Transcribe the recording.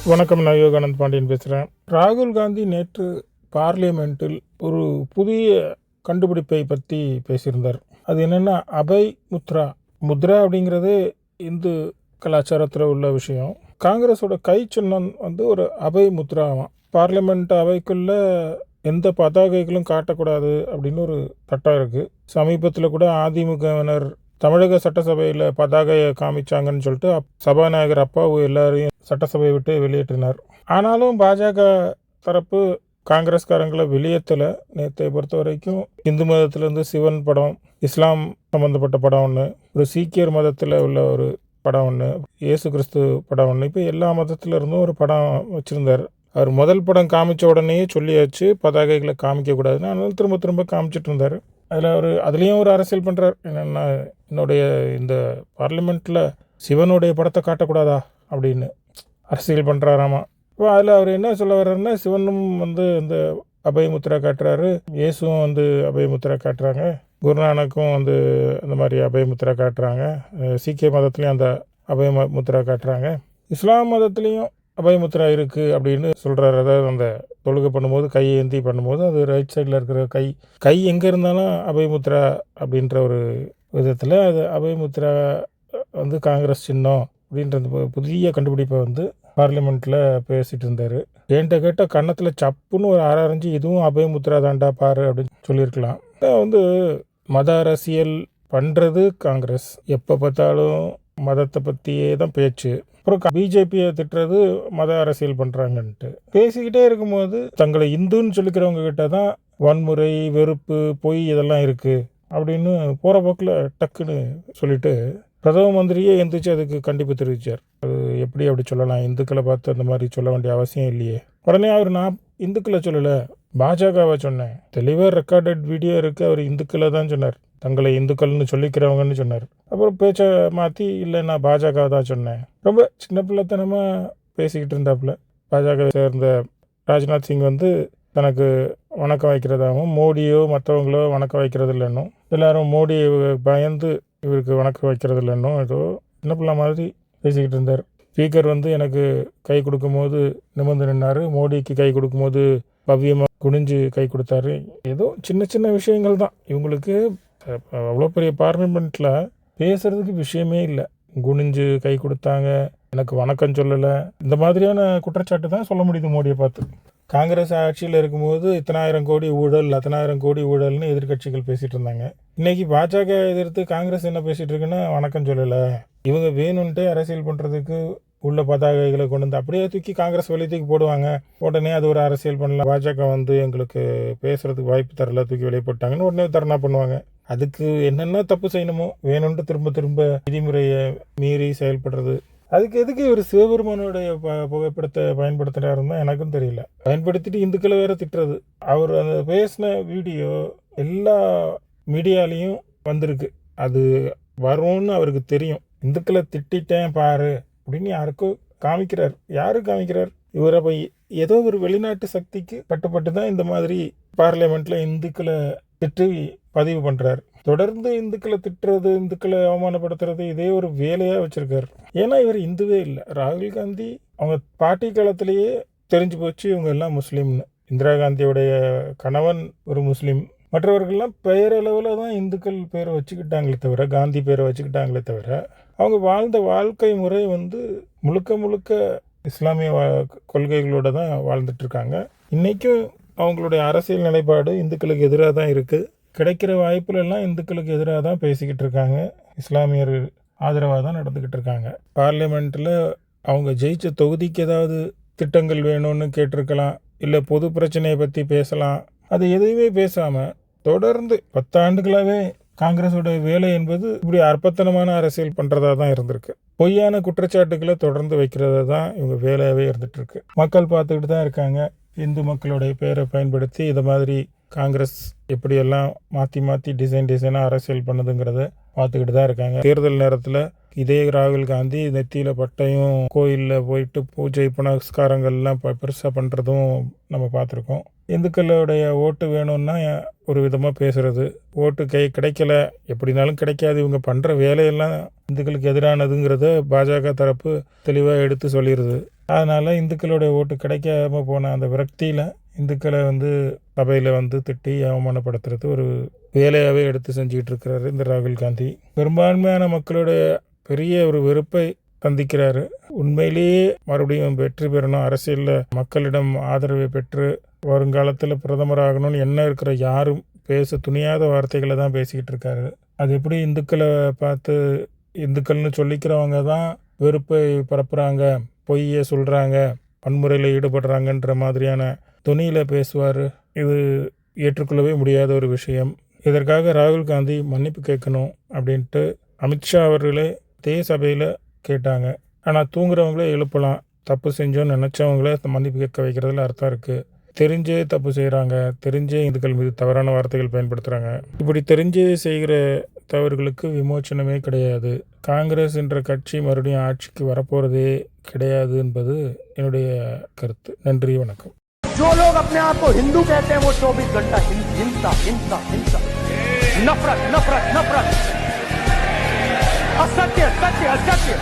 வணக்கம், நான் யோகானந்த் பாண்டியன் பேசுகிறேன். ராகுல் காந்தி நேற்று பார்லிமெண்ட்டில் ஒரு புதிய கண்டுபிடிப்பை பற்றி பேசியிருந்தார். அது என்னென்னா, அபய் முத்ரா. முத்ரா அப்படிங்கிறது இந்து கலாச்சாரத்தில் உள்ள விஷயம். காங்கிரஸோட கை சின்னம் ஒரு அபய் முத்ராவாம். பார்லிமெண்ட் அவைக்குள்ள எந்த பதாகைகளும் காட்டக்கூடாது அப்படின்னு ஒரு சட்டம் இருக்குது. சமீபத்தில் கூட அதிமுகவினர் தமிழக சட்டசபையில் பதாகையை காமிச்சாங்கன்னு சொல்லிட்டு சபாநாயகர் அப்பாவு எல்லாரையும் சட்டசபையை விட்டு வெளியேற்றினார். ஆனாலும் பாஜக தரப்பு காங்கிரஸ்காரங்களை வெளியேற்றலை. நேற்றை பொறுத்த வரைக்கும் இந்து மதத்திலேருந்து சிவன் படம், இஸ்லாம் சம்மந்தப்பட்ட படம் ஒன்று, ஒரு சீக்கியர் மதத்தில் உள்ள ஒரு படம் ஒன்று, இயேசு கிறிஸ்து படம் ஒன்று, இப்போ எல்லா மதத்திலிருந்தும் ஒரு படம் வச்சுருந்தார். அவர் முதல் படம் காமிச்ச உடனேயே சொல்லியாச்சு பதாகைகளை காமிக்கக்கூடாதுன்னு. அதனால திரும்ப திரும்ப காமிச்சிட்டு இருந்தார். அதுலேயும் ஒரு அரசியல் பண்ணுறார். என்னென்னா, என்னுடைய இந்த பார்லிமெண்ட்டில் சிவனுடைய படத்தை காட்டக்கூடாதா அப்படின்னு அரசியல் பண்ணுறாராமா. இப்போ அதில் அவர் என்ன சொல்ல வர்றாருன்னா, சிவனும் இந்த அபயமுத்ரா காட்டுறாரு, இயேசுவும் அபயமுத்ரா காட்டுறாங்க, குருநானக்கும் அந்த மாதிரி அபயமுத்ரா காட்டுறாங்க, சீக்கிய மதத்துலேயும் அந்த அபயமுத்ரா காட்டுறாங்க, இஸ்லாம் மதத்துலேயும் அபயமுத்ரா இருக்குது அப்படின்னு சொல்கிறார். அதாவது அந்த தொழுகை பண்ணும்போது கையை ஏந்தி பண்ணும்போது அது ரைட் சைடில் இருக்கிற கை எங்கே இருந்தாலும் அபயமுத்ரா அப்படின்ற ஒரு விதத்தில் அது அபயமுத்ரா காங்கிரஸ் சின்னம் அப்படின்ற புதிய கண்டுபிடிப்பை பார்லிமெண்ட்டில் பேசிகிட்டு இருந்தார். என்கிட்ட கேட்ட கன்னத்தில் சப்புன்னு ஒரு அரைஞ்சு இதுவும் அபயமுத்ரா தாண்டா பாரு அப்படின்னு சொல்லியிருக்கலாம். மத அரசியல் பண்ணுறது காங்கிரஸ். எப்போ பார்த்தாலும் மதத்தை பற்றியே தான் பேச்சு. அப்புறம் பிஜேபியை திட்டுறது மத அரசியல் பண்ணுறாங்கன்ட்டு பேசிக்கிட்டே இருக்கும்போது தங்களை இந்துன்னு சொல்லிக்கிறவங்க கிட்ட தான் வன்முறை, வெறுப்பு, பொய் இதெல்லாம் இருக்குது அப்படின்னு போகிற போக்கில் டக்குன்னு சொல்லிட்டு பிரதம மந்திரியே எந்திரிச்சு அதுக்கு கண்டிப்பு தெரிவித்தார். அது எப்படி அப்படி சொல்லலாம்? இந்துக்களை பார்த்து அந்த மாதிரி சொல்ல வேண்டிய அவசியம் இல்லையே. உடனே நான் இந்துக்களை சொல்லலை, பாஜகவை சொன்னேன். தெளிவாக ரெக்கார்டட் வீடியோ இருக்குது. அவர் இந்துக்களை தான் சொன்னார், தங்களை இந்துக்கள்னு சொல்லிக்கிறவங்கன்னு சொன்னார். அப்புறம் பேச்சை மாற்றி இல்லை நான் பாஜக தான் சொன்னேன். ரொம்ப சின்ன பிள்ளைத்தனமாக பேசிக்கிட்டு இருந்தாப்புல. பாஜக சேர்ந்த ராஜ்நாத் சிங் தனக்கு வணக்கம் வைக்கிறதாகவும் மோடியோ மற்றவங்களோ வணக்கம் வைக்கிறது இல்லைன்னும், எல்லாரும் மோடியை பயந்து இவருக்கு வணக்கம் வைக்கிறது இல்லைன்னும் ஏதோ சின்ன பிள்ளை மாதிரி பேசிக்கிட்டு இருந்தார். ஸ்பீக்கர் எனக்கு கை கொடுக்கும்போது நிமிர்ந்து நின்னார், மோடிக்கு கை கொடுக்கும்போது பவ்யமாக குனிஞ்சு கை கொடுத்தாரு. ஏதோ சின்ன சின்ன விஷயங்கள் தான் இவங்களுக்கு. அவ்வளோ பெரிய பார்லிமெண்ட்டில் பேசுகிறதுக்கு விஷயமே இல்லை. குனிஞ்சு கை கொடுத்தாங்க, எனக்கு வணக்கம் சொல்லலை, இந்த மாதிரியான குற்றச்சாட்டு தான் சொல்ல முடியுது மோடியை பார்த்து. காங்கிரஸ் ஆட்சியில் இருக்கும்போது 10,000 கோடி ஊழல், 10,000 கோடி ஊழல்னு எதிர்கட்சிகள் பேசிகிட்டு இருந்தாங்க. இன்றைக்கி பாஜக எதிர்த்து காங்கிரஸ் என்ன பேசிகிட்டு இருக்குன்னா வணக்கம் சொல்லலை. இவங்க வேணும்ன்ட்டு அரசியல் பண்ணுறதுக்கு உள்ள பதாகைகளை கொண்டு அப்படியே தூக்கி காங்கிரஸ் வெளியே தூக்கி போடுவாங்க. உடனே அது ஒரு அரசியல் பண்ணலாம். பாஜக எங்களுக்கு பேசுகிறதுக்கு வாய்ப்பு தரல, தூக்கி வெளியே போட்டாங்கன்னு உடனே தர்ணா பண்ணுவாங்க. அதுக்கு என்னென்ன தப்பு செய்யணுமோ வேணும்ன்ட்டு திரும்ப திரும்ப விதிமுறையை மீறி செயல்படுறது. அதுக்கு எதுக்கு இவர் சிவபெருமானுடைய புகைப்படத்தை பயன்படுத்துகிறாருன்னு தான் எனக்கும் தெரியல. பயன்படுத்திட்டு இந்துக்களை வேற திட்டுறது. அவர் அந்த பேசின வீடியோ எல்லா மீடியாலையும் வந்திருக்கு. அது வரும்னு அவருக்கு தெரியும். இந்துக்களை திட்டேன் பாரு அப்படின்னு யாருக்கும் காமிக்கிறார். யாரு காமிக்கிறார்? இவரை போய் ஏதோ ஒரு வெளிநாட்டு சக்திக்கு கட்டுப்பட்டு தான் இந்த மாதிரி பார்லிமெண்ட்டில் இந்துக்களை திட்டி பதிவு பண்ணுறாரு. தொடர்ந்து இந்துக்களை திட்டுறது, இந்துக்களை அவமானப்படுத்துறது இதே ஒரு வேலையாக வச்சுருக்காரு. ஏன்னா இவர் இந்துவே இல்லை. ராகுல் காந்தி அவங்க பாட்டி காலத்திலேயே தெரிஞ்சு போச்சு இவங்க எல்லாம் முஸ்லீம்னு. இந்திரா காந்தியோடைய கணவன் ஒரு முஸ்லீம். மற்றவர்கள்லாம் பெயரளவில் தான் இந்துக்கள் பேரை வச்சுக்கிட்டாங்களே தவிர, காந்தி பேரை வச்சுக்கிட்டாங்களே தவிர, அவங்க வாழ்ந்த வாழ்க்கை முறை முழுக்க முழுக்க இஸ்லாமிய கொள்கைகளோடு தான் வாழ்ந்துட்டுருக்காங்க. இன்றைக்கும் அவங்களுடைய அரசியல் நிலைப்பாடு இந்துக்களுக்கு எதிராக தான் இருக்குது. கிடைக்கிற வாய்ப்புலெல்லாம் இந்துக்களுக்கு எதிராக தான் பேசிக்கிட்டு இருக்காங்க. இஸ்லாமியர் ஆதரவாக தான் நடந்துக்கிட்டு இருக்காங்க. பார்லிமெண்ட்டில் அவங்க ஜெயிச்ச தொகுதிக்கு ஏதாவது திட்டங்கள் வேணும்னு கேட்டிருக்கலாம், இல்லை பொது பிரச்சனையை பற்றி பேசலாம். அது எதையுமே பேசாமல் தொடர்ந்து 10 ஆண்டுகளாகவே காங்கிரஸோட வேலை என்பது இப்படி அற்பத்தனமான அரசியல் பண்ணுறதா தான் இருந்திருக்கு. பொய்யான குற்றச்சாட்டுகளை தொடர்ந்து வைக்கிறதா தான் இவங்க வேலையாகவே இருந்துகிட்ருக்கு. மக்கள் பார்த்துக்கிட்டு தான் இருக்காங்க. இந்து மக்களுடைய பேரை பயன்படுத்தி இதை மாதிரி காங்கிரஸ் எப்படியெல்லாம் மாற்றி மாற்றி டிசைனாக அரசியல் பண்ணுதுங்கிறத பார்த்துக்கிட்டு தான் இருக்காங்க. தேர்தல் நேரத்தில் இதே ராகுல் காந்தி நெத்தியில் பட்டையும் கோயிலில் போயிட்டு பூஜை புனஸ்காரங்கள்லாம் பெருசாக பண்ணுறதும் நம்ம பார்த்துருக்கோம். இந்துக்களுடைய ஓட்டு வேணும்னா ஒரு விதமாக பேசுகிறது, ஓட்டு கிடைக்கல, எப்படினாலும் கிடைக்காது, இவங்க பண்ணுற வேலையெல்லாம் இந்துக்களுக்கு எதிரானதுங்கிறத பாஜக தரப்பு தெளிவாக எடுத்து சொல்லிடுது. அதனால் இந்துக்களுடைய ஓட்டு கிடைக்காம போன அந்த விரக்தியில் இந்துக்களை சபையில் திட்டி அவமானப்படுத்துறது ஒரு வேலையாகவே எடுத்து செஞ்சுக்கிட்டு இருக்கிறாரு இந்த ராகுல் காந்தி. பெரும்பான்மையான மக்களுடைய பெரிய ஒரு வெறுப்பை சந்திக்கிறாரு. உண்மையிலேயே மறுபடியும் வெற்றி பெறணும், அரசியலில் மக்களிடம் ஆதரவை பெற்று வருங்காலத்தில் பிரதமராகணும்னு என்ன இருக்கிற யாரும் பேச துணியாத வார்த்தைகளை தான் பேசிக்கிட்டு இருக்காரு. அது எப்படி இந்துக்களை பார்த்து இந்துக்கள்னு சொல்லிக்கிறவங்க தான் வெறுப்பை பரப்புகிறாங்க, பொய்யை சொல்கிறாங்க, வன்முறையில் ஈடுபடுறாங்கன்ற மாதிரியான துணியில் பேசுவார். இது ஏற்றுக்கொள்ளவே முடியாத ஒரு விஷயம். இதற்காக ராகுல் காந்தி மன்னிப்பு கேட்கணும் அப்படின்ட்டு அமித்ஷா அவர்களே அதே சபையில் கேட்டாங்க. ஆனால் தூங்குறவங்களே எழுப்பலாம், தப்பு செஞ்சோன்னு நினச்சவங்களே மன்னிப்பு கேட்க வைக்கிறதுல அர்த்தம் இருக்குது. தெரிஞ்சே தப்பு செய்கிறாங்க, தெரிஞ்சே இந்துக்கள் மீது தவறான வார்த்தைகள் பயன்படுத்துகிறாங்க. இப்படி தெரிஞ்சே செய்கிற தவறுகளுக்கு விமோச்சனமே கிடையாது. காங்கிரஸ் என்ற கட்சி மறுபடியும் ஆட்சிக்கு வரப்போகிறதே கிடையாது என்பது என்னுடைய கருத்து. நன்றி, வணக்கம். जो लोग अपने आप को हिंदू कहते हैं वो 24 घंटा हिंसा हिंसा हिंसा, नफरत नफरत नफरत, असत्य सत्य असत्य,